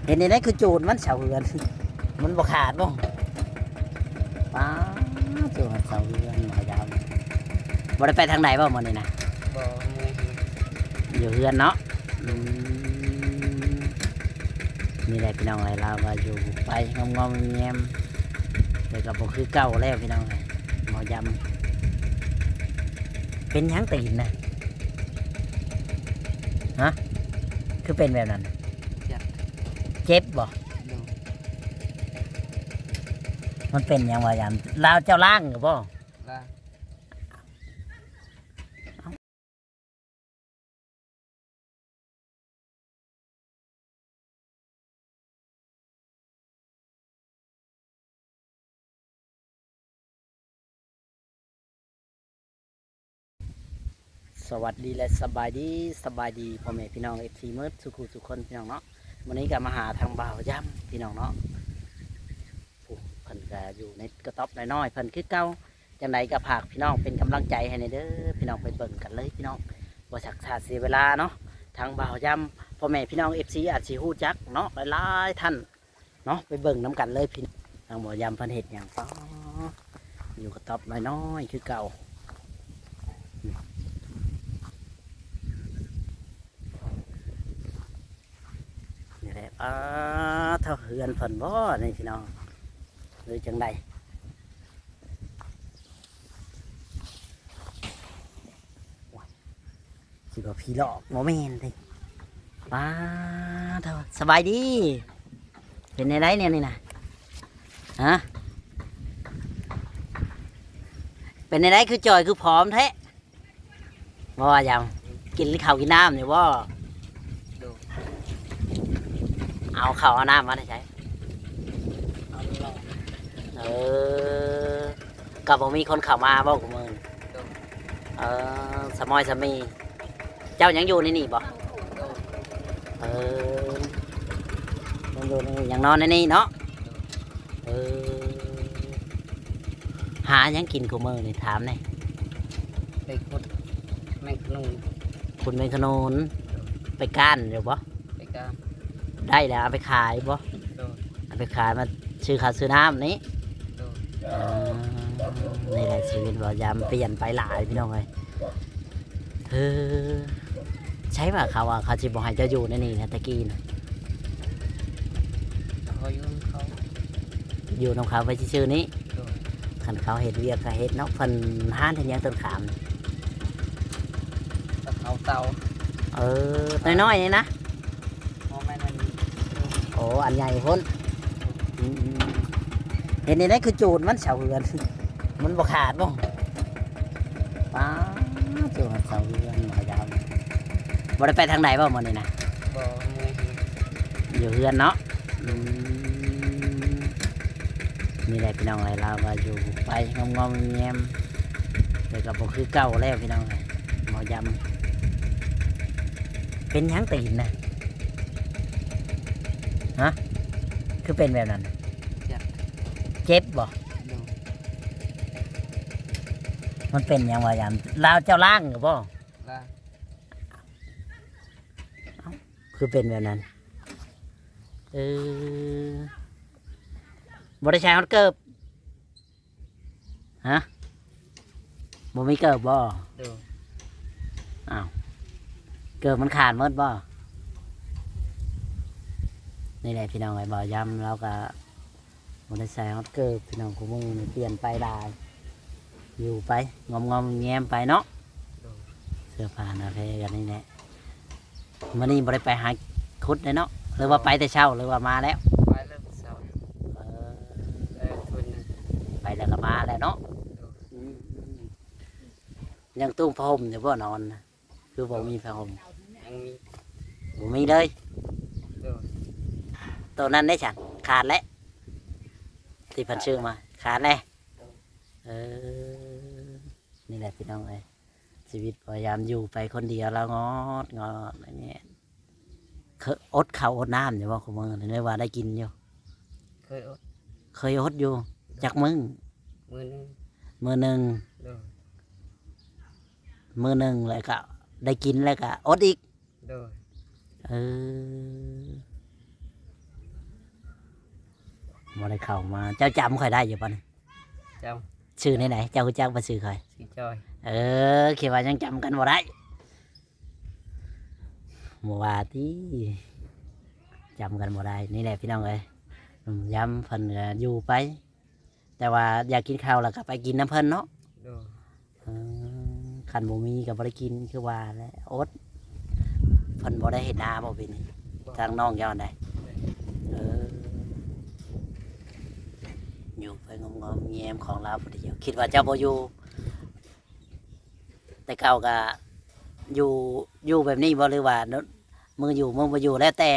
เห็นในนั้นคือโจรมันเสาเรือนมันบ่ขาดบ่ป้าโจรเสาเรือนหมอยาวบ่ได้ไปทางไหนบ่มื้อนี้นะ บ่มือ อยู่เรือนเนาะนี่แหละพี่น้องไอ้เราก็อยู่ไปงอมๆแงมๆแต่ก็บ่คือเก่าแล้วพี่น้องไอ้หมอยำเป็นหยังตีนนะฮะคือเป็นแบบนั้นเจ็บบ่มันเป็นหยังว่ายำลาวเจ้าล่างหรือบ่สวัสดีและสบายดีพ่อแม่พี่น้องFCเมิร์ดสุขุสุขคนพี่น้องเนาะวันนี้ก็มาหาทางบ่าวย่ำพี่น้องเนาะเพิ่นก็อยู่ในกระต๊อบน้อยๆเพิ่นคือเก่าจังไดก็ฝากพี่น้องเป็นกำลังใจให้ในเด้อพี่น้องไปเบิ่งกันเลยพี่น้องบ่สักษาเสียเวลาเนาะทางบ่าวย่ำพ่อแม่พี่น้อง FC อาจสิฮู้จักเนาะหลายๆท่านเนาะไปเบิ่งน้กันเลยพี่ทางบ่าวย่ำเพิ่นเฮ็ดหยังป้ออยู่กระต๊อบน้อยๆคือเก่านี่แหละเท่าเฮือนเพิ่นบ่นี่พี่น้องหรือจังใดสิบ่พี่หลอกโมเมนต์เลยเท่าสบายดีเป็นในไรเนี่ยนี่นะฮะเป็นในไรคือจอยคือผอมแท้บ่ยังกินข้าวกินน้ำเนี่ยบ่เอาข้าวเอาน้ำมาได้ใช้กับผมมีคนเข้ามาบ่กูมึงสมอยสมีเจ้ายังอยู่ในนี่บ่ยังอยู่ในยังนอนในนี่เนาะหายังกินกูมึงนี่ถามหน่อยไปขุดแมงขนุนคุณเป็นขนุนไปก้านหรือบ่ไปก้านได้แล้วเอาไปขายบ่เอาไปขายมาซื้อข้าวซื้อน้ำนี้นี่แหละชีวิตบ่ยามเปลี่ยนไปหลายพี่น้องเลยใช่ป่ะเขาว่าเขาจะบอกให้เจ้าอยู่ในนี่นะตะกี้นะเขาอยู่เขาอยู่น้องเขาไปชื่อนี้ขันเขาเห็ดเวียกเขาเห็ดนกพันห้านทีนี้ต้นขามเขาเตาน้อยๆนี่นะโโอ้อันใหญ่พ้นเห็นในนั้นคือโจรมันเสาเรือนมันบ่ขาดบ่ป้าโจรเสาเรือนหมอยาวบ่ได้ไปทางไหนบ่มื้อนี้นะบ่มืออยู่เรือนเนาะนี่แหละพี่น้องไอ้เราก็อยู่ไปงอมๆแงมๆแต่ก็บ่คือเก่าแล้วพี่น้องหมอยำเป็นหยังตีนนะฮะคือเป็นแบบนั้นเจ็บบ่มันเป็นหยังว่ายำลาวเจ้าล่างหรือบ่คือเป็นแบบนั้นบริษัทเขาเกิบฮะบ่มีเกิบบ่อ้าวเกิบมันขาดหมดบ่นี่แหละพี่น้องไอ้บ่อยำเราก็บริษัทเขาเกิบพี่น้องของมึงเปลี่ยนไปได้อยู่ไปงอมแงมไปเนาะเสื้อผ้าหน้าเพกันนี่แหละมื่อนี้บ่ได้ไปหาคุดเลยเนาะหรือว่าไปแต่เช้าหรือว่ามาแล้วไปแล้วเช้าไปแล้วก็มาแล้วเนาะยังตุ้งผ้าห่มอยู่บ่นอนคือบ่มีผ้าห่มยังมีบ่มีเลยตัวนั้นได้ฉันขาดแล้วที่พันชื่อมาขาดแน่นี่แหละพี่น้องเลยชีวิตพยายามอยู่ไปคนเดียวแล้วงอดอะไรเงี้ยอดข้าวอดน้ำอยู่ว่าคุณมึงในว่าได้กินอยู่เคยอดอยู่จากมือหนึ่งแล้วก็ได้กินแล้วก็อดอีก บ่ได้เข้ามาเจ้าจำค่อยได้อยู่ป่ะนี่ เจ้า ชื่อไหนๆเจ้าฮู้จักบ่ชื่อค่อย สีจอย คิดว่ายังจำกันบ่ได้บ่ว่าติจำกันบ่ได้นี่แหละพี่น้องเอ้ยย้ำเพิ่นก็อยู่ไป แต่ว่าอยากกินข้าวแล้วก็ไปกินน้ำเพิ่นเนาะ โดย คันบ่มีก็บ่ได้กินคือว่าแหล้วอดเพิ่นบ่ได้เฮ็ดนาบ่เป็นทางน้องเจ้าอันใดเอออยู่ไปงอมๆแงมของเราผู้เดียวคิดว่าเจ้าบ่อยู่แต่เก่าก็อยู่แบบนี้บ่หรือว่ามืออยู่มือบ่อยู่แล้วแต่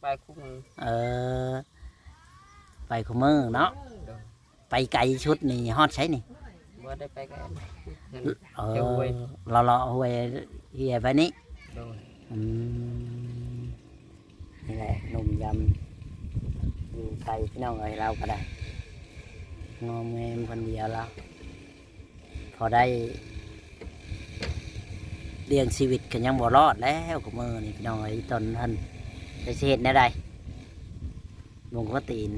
ไปคู่มือ เออไปคุมือเนาะ โดย ไปไกลชุดนี่ฮอดใช้นี่ บ่ได้ไปกัน เออ เจ้าห้วย เราห้วยเฮียไปนี้ โดย อืมนี่แหละหนุ่มยำอยู่ไกลพี่น้องเอ้ยเราก็ได้งอมแงมคนเดียวแล้วพอได้เลี้ยงชีวิตกันยังบ่รอดแล้วกับมือนี่พี่น้องเอ้ยตอนท่านได้สิเฮ็ดแนวใดลงก็ตีน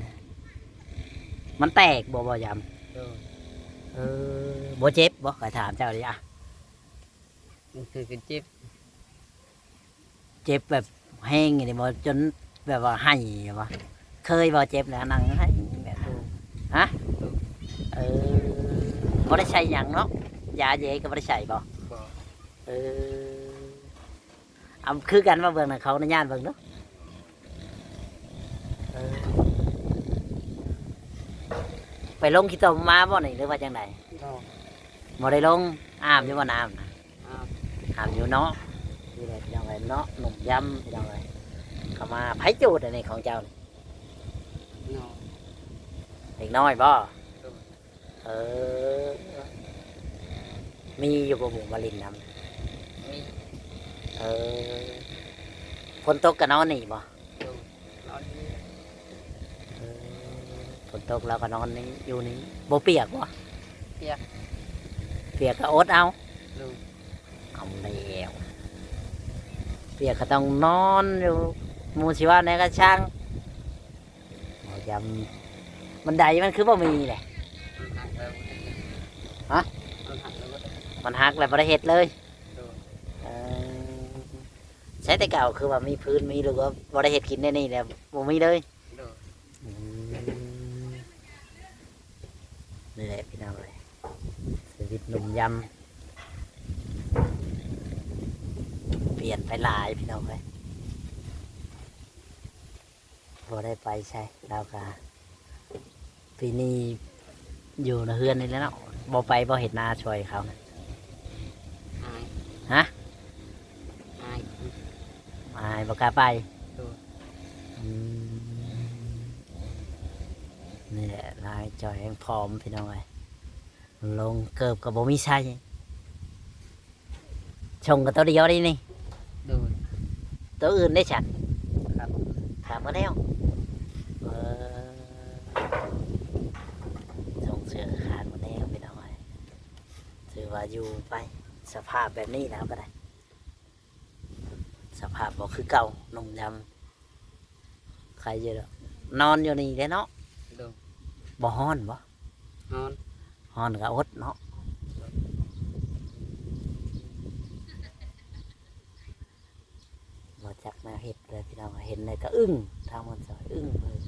มันแตกบ่ยำ โดย บ่เจ็บบ่ขอถามเจ้าดิอ่ะ มันคือกันเจ็บ เจ็บแบบแห้งอย่างนี้บ่จนแบบว่าให้บ่เคยบ่เจ็บแล้วนั่งให้แบบฮะเออบ่ได้ใช้หยังเนาะยาเยก็บ่ได้ใช้บ่ บ่ เออเอาคือกันว่าเบิ่งน่ะเขาอนุญาตเบิ่งเนาะเออไปลงขี้ตมมาบ่นี่หรือว่าจังได โดย บ่ได้ลงอาบอยู่บ่น้ำน่ะ อ้าว อาบอยู่เนาะนี่แหละพี่น้องเอ้ยเนาะหนุ่มยำพี่น้องเอ้ยเข้ามาไผจูดอันนี้ของเจ้านี่ เนาะ เด็กน้อยบ่ โดย เออ มีอยู่บ่หมู่มาลินนำ มี เออฝนตกก็นอนนี่บ่ โดยนอนนี่ เออฝนตกแล้วก็นอนนี่อยู่นี่บ่เปียกบ่ เปียก เปียกก็อดเอา โดย เอาแล้วเปียกก็ต้องนอนอยู่หมู่สิว่าไหนก็ช่างบ่ยำบันไดมันคือบ่มีแหละ มันหักแล้ว ฮะ มันหักแล้ว มันหักแล้วบ่ได้เฮ็ดเลย โดย เออใช้แต่เก่าคือว่ามีพื้นมีหรือว่าบ่ได้เฮ็ดกินในนี่แหละบ่มีเลย โดย นี่แหละพี่น้องเลยชีวิตหนุ่มยำเปลี่ยนไปหลายพี่น้องเลยพอได้ไปใช่แล้วก็ปีนี้อยู่ในเฮือนนี่แหล้วเนาะบ่ไปบ่เห็นหน้าช่วยเขานะ อาย ฮะ อาย อายบ่กล้าไป โดย อืมนี่แหละลายจอยแห่งพร้อมพี่น้องเลยลงเกิบกับบ่มีใช่ชงกับตัวเดียวนี่นี่ โดย ตัวอื่นได้ฉัน ครับ ถามมาแล้วเออส่งเสือขาดมาแล้วพี่น้องเลยถือว่าอยู่ไปสภาพแบบนี้แล้วก็ได้ สภาพบอกคือเก่าหนุ่มยำใครเยอะนอนอยู่นี่ได้เนาะ โดย บ่ฮ้อนบ่ นอน ฮ้อนก็อดเนาะบ่จักแนวเห็ดเลยพี่น้องเห็นเลยก็อึ้งทางมันสอยอึ้งเลย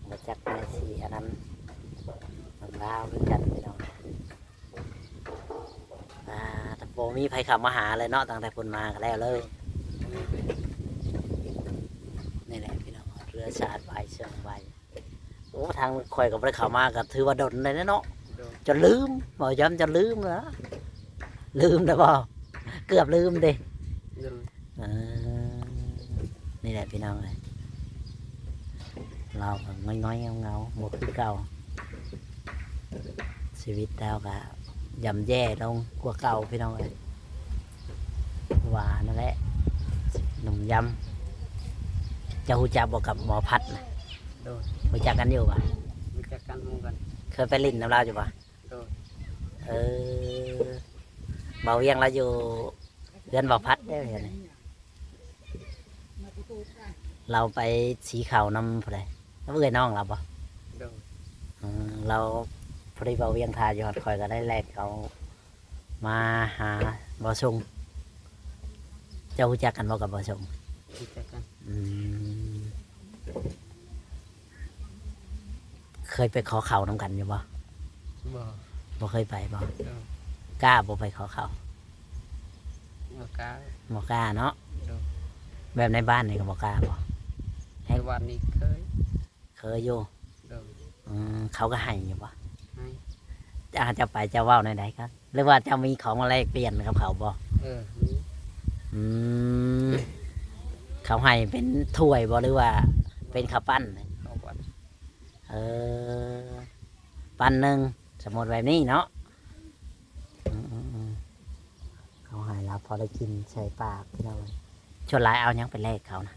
บ่จักแนวสีอันนั้นมันลาวคือกันพี่น้องแต่บ่มีไผขับมาหาเลยเนาะตั้งแต่เพิ่นมาก็แล้วเลย นี่แหละพี่น้องเรือชาดใบเชิงใบโอ้ทางข่อยกับไปเข้ามาก็ถือว่าดนเลยนะเนาะ โดย จนลืมบ่ย้ำจนลืมแล้วลืมแล้วบ่เกือบลืมเด้ โดย เออนี่แหละพี่น้องเลยเราก็น้อยๆเงาๆหมดคือเก่าชีวิตเราก็ย่ำแย่ลงกว่าเก่าพี่น้องเลยว่านั่นแหละหนุ่มยำจะหูจักบอกกับหมอพัดนะ โดย หูจักกันอยู่ปะ มีจักกันหมู่กัน เคยไปลินน้ำเราอยู่ปะ โดย เออเบาเวียงเราอยู่เรือนเบาพัดได้เห็นไหม เราไปสีขาวนำผู้ใดแล้วเอ้ยน้องเราบ่ โดย เราพอดีบ่เวียงทายอดคอยก็ได้แลกเขามาหาบ่ชงเจ้ารู้จักกันบ่กับบ่ชง รู้จักกัน อืมเคยไปขอเขานำกันอยู่บ่ บ่ บ่เคยไปบ่ โดย กล้าบ่ไปขอเขา บ่กล้า บ่กล้าเนาะ โดย แบบในบ้านนี่ก็บ่กล้าบ่ ในวันนี้เคย เคยอยู่ โดย เขาก็ให้อยู่บ่ ให้ จะไปจะเว้าในใดครับหรือว่าจะมีของมาแลกเปลี่ยนกับเขาบ่ นี่ อืมเขาให้เป็นถ้วยบ่หรือว่าเป็นข้าวปั้น เขาวัด เออปั้นหนึ่งสมมติแบบนี้เนาะเขาให้เราพอได้กินใส่ปากพี่น้องชวนหลายเอาหยังไปแลกเขานะ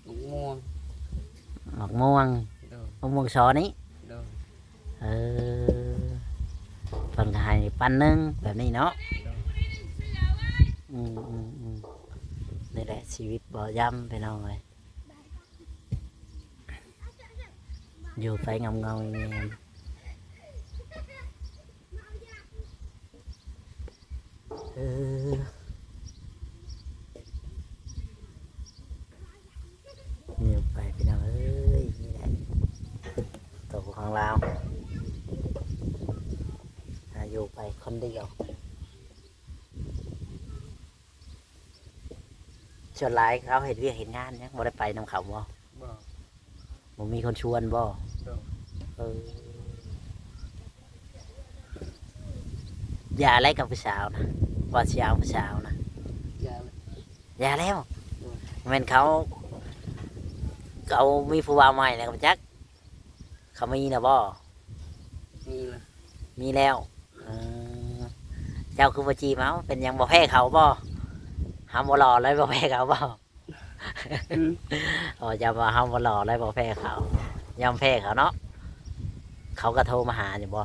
มะม่วง หมกม่วง โดย มะม่วงซอนี้ โดย เออเพิ่นก็ให้ปั้นหนึ่งแบบนี้เนาะ โดย นี่แหละชีวิตบ่ย่ำพี่น้องเลยอยู่ไปเงาเงาเงียบเอออยู่ไปพี่น้องเอ้ยนี่แหละตัวของเราอยู่ไปคนเดียวชวนหลายเขาเห็นเรียกเห็นงานเนี่ยบ่ได้ไปนำเขาบ่ บ่ บ่มีคนชวนบ่ โดย เอออย่าอะไรกับผู้สาวนะว่าสิเอาผู้สาวนะ ยาเลย อย่าแล้วแม่นเขามีผู้บ่าวใหม่แล้วกับจักเขามีนะบ่ นี่ล่ะ มีแล้วเออเจ้าคือบ่จีเมาเป็นหยังบ่แพ้เขาบ่หาบ่หล่อเลยบ่แพ้เขาบ่อ๋อจะมาหาบ่หล่อเลยบ่แพ้เขายอมแพ้เขาเนาะเขาก็โทรมาหาอยู่บ่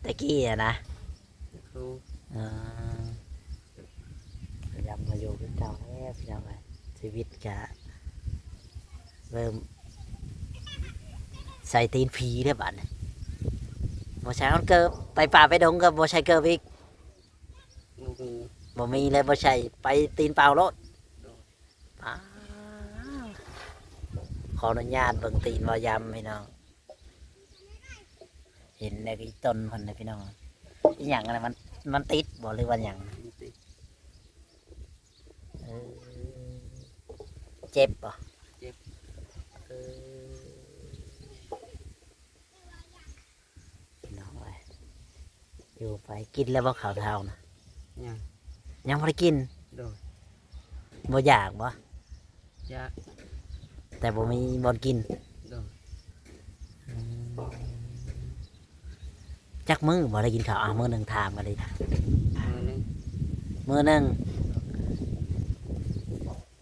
ตะกี้อะนะ ครู พยายามมาอยู่กับเจ้าแล้วพี่น้องเลยชีวิตจะเริ่มใส่ตีนผีได้บ้านบ่ใช่เกิบไปป่าไปดงกับบ่ใช่เกิบอีก ลูกมี บ่มีเลยบ่ใช่ไปตีนเปล่ารถอ้าวขออนุญาตเบิ่งตีนบ่ยำพี่น้องเห็นในอีต้นคนนะพี่น้องอีหยังอะไรมันติดบ่หรือว่าหยัง มีติ เออเจ็บป่ะ เจ็บ เออน้องไปอยู่ไปกินแล้วบ่ข่าวเท่านะ ยัง ยังไม่ได้กิน โดย บ่อยากบ่ ยาก แต่บ่มีบ่กิน โดย จักมื้อบ่ได้กินข้าวมื้อหนึ่งถามกันเลย มือนึง มื้อหนึ่ง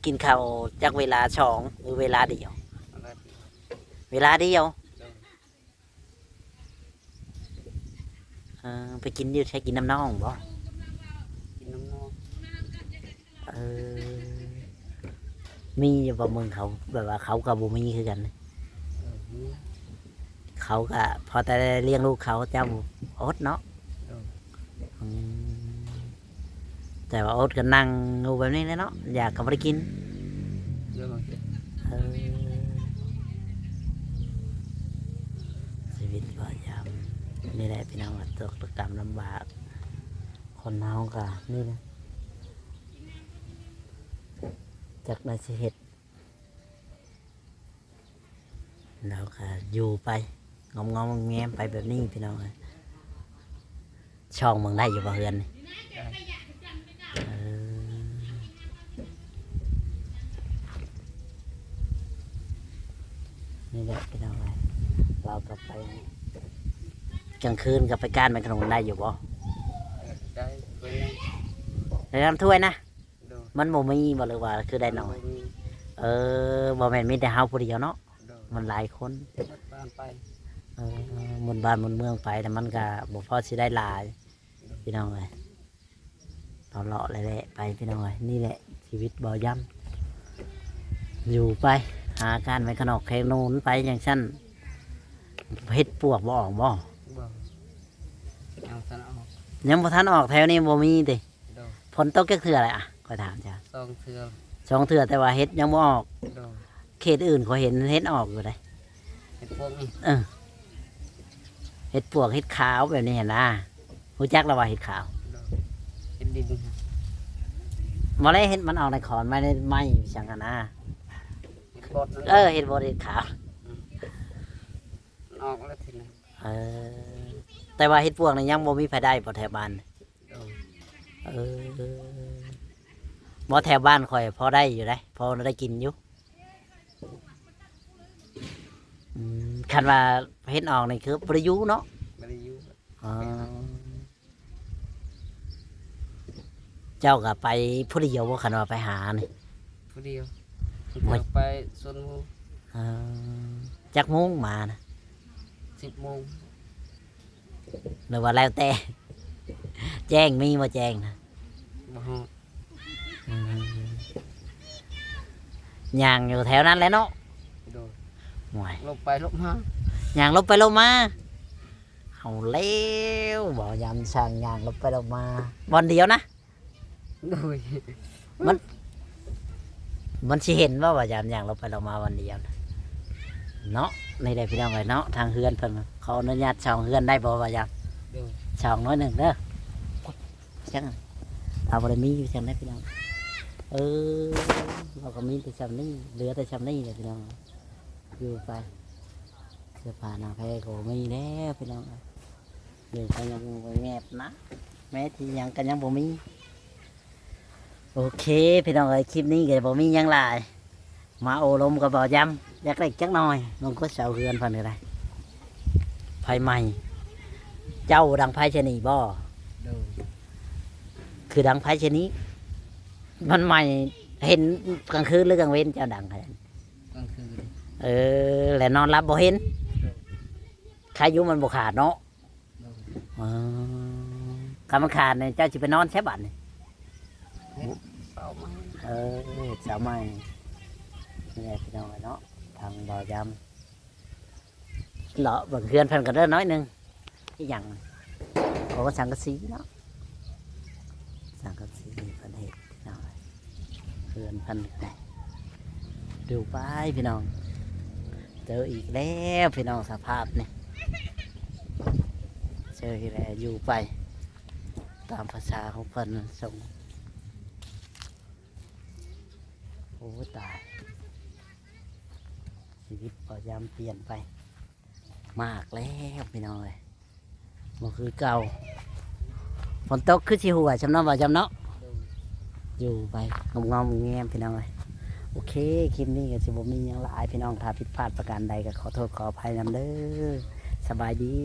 กินข้าวจักเวลาสองหรือเวลาเดียว อะไรดี เวลาเดียว โดย ไปกินอยู่ใช้กินน้ำน้องบ่ กินน้ำนอง เออมีอยู่บ่มึงเขาแบบว่าเขากับบ่มีคือกัน นี่ เขาก็พอแต่เลี้ยงลูกเขาเจ้าอดเนาะ โดย อืมแต่ว่าอดก็นั่งงูแบบนี้เลยเนาะอยากก็บ่ได้กิน โดย เออชีวิตก็ยามนี่แหละพี่น้องว่าตกตะกรรมลำบากคนเฮาก็นี่นะจากในสิเหตุเราก็อยู่ไปงอมแงมไปแบบนี้พี่น้องเอ้ยช่องมึงได้อยู่บ่เฮือนนี่ ได้ เออนี่แหละพี่น้องเอ้ยเราก็ไปกลางคืนก็ไปก้านไปขนมได้อยู่บ่ ได้เพื่อนนึง ได้ทำถ้วยนะ โดย มันบ่มีบ่หรือว่าคือได้น้อย บ่มี เออบ่แม่นมีแต่เฮาผู้เดียวเนาะ โดย มันหลายคน รถบ้านไป เออหมุนบ้านหมุนเมืองไปแต่มันก็บ่พอสิได้หลายพี่น้องเอ้ยเราเลาะๆแหละๆไปพี่น้องเอ้ยนี่แหละชีวิตบ่ย่ อยู่ไปหาการไปขนอกแขงโน้นไปอย่างชั้นเฮ็ดปวกบ่ออกบ่ บ่เอาซะออก ยังบ่ทันออกแถวนี้บ่มีติ โดย ฝนตกจักเทื่ออะไรอ่ะขอยถามจ้ะ ซองเทือ สองเทื่อแต่ว่าเฮ็ดยังบ่ออก โดย เขตอื่นเขาเห็นเฮ็ดออกอยู่เลย เห็ดพวกนี้ เฮ็ดปวกเฮ็ดขาวแบบนี้เห็นนะรู้จักแล้วว่าเฮ็ดขาว โดยเห็ดดินฮะ บ่ได้เฮ็ดมันออกในขอนไม่ได้ไหม้จังกันนะ เห็ดบดนั่น เฮ็ดบ่ได้เฮ็ดขาว มันออกแล้วทีนี้ เออแต่ว่าเฮ็ดปวกนี่ยังบ่มีไผได้บ่แถวบ้าน โดย เออบ่แถวบ้านข่อยพอได้อยู่ได้พอได้กินอยู่คันว่าเฮ็ดออกนี่คือบ่ได้อยู่เนาะ ไม่ได้อยู่ อ๋อเจ้าก็ไปผู้เดียวบ่คันว่าไปหานี่ ผู้เดียว โอ้ย เดี๋ยวไปส่วนหมู เออจักโมงมานะ 10 โมง หรือว่าแล้วแต่ แจ้งมีบ่แจ้งนะ บ่ฮอด ย่างอยู่แถวนั้นแหล้วเนาะ โดย ห่วย ลงไปลงมา ย่างลบไปลบมาเอาเร็วบ่ยำสั่งย่างลบไปลบมาบอนเดียวนะ โดย มันสิเห็นว่ายำย่างลบไปลบมาวันเดียวนะเนาะในได้พี่น้องเลยเนาะทางเฮือนเพิ่นเขาอนุญาตช่องเฮือนได้บ่ว่าย โดย ำช่องน้อยหนึ่งเด้อจังเอาบ่ได้มีอยู่จังได้พี่น้องเออเราก็มีแต่ชำนี้เหลือแต่ชำนี้เลยพี่น้องอยู่ไปเสื้อผ้าหน้าแพรก็มีแล้วพี่น้องเดี๋ยวก็ยังบ่แงบนะแม้ที่ยังกันยังบ่มีโอเคพี่น้องเอ้ยคลิปนี้ก็บ่มีหยังหลายมาโอลมกับบ่อยำอยากได้จักหน่อยลงก็เสาเฮือนเพิ่นก็ได้ไฟใหม่เจ้าดังไฟชะนีบ่ โดย คือดังไฟชะนี้มันใหม่เห็นกลางคืนหรือกลางเว้นเจ้าดังขนาดนั้น กลางคืน แล้วนอนรับบ่เห็นใครอยู่มันบ่ขาดเนาะ โดย อ๋อคำมันขาดเนี่ยเจ้าจะไปนอนใช่บัตรเนี่ย เสาไม้ สาวใหม่นี่ไงพี่น้องเนาะทางบ่อยำเลาะเบิ่งเพื่อนเพิ่นกันเด้อน้อยหนึงที่หยังเขาก็สังกะสีเนาะสังกะสีเพิ่นเฮ็ดพี่น้องเอ้ยเพื่อนเพิ่นได้ดูไปพี่น้องเจออีกแล้วพี่น้องสภาพนี่เจออีกแล้วอยู่ไป ตามภาษาของเพิ่นส่งโอ้ตายชีวิตพยายามเปลี่ยนไป มากแล้วพี่น้องเลยมันคือเก่าฝนตกคือสิหัวจำเนาะบ่จำเนาะ โดย อยู่ไปงอมๆแงมๆพี่น้องเลยโอเคคลิปนี้ก็สิบ่มีหยังหลายพี่น้องถ้าผิดพลาดประการใดก็ขอโทษขออภัยนำเด้อสบายดี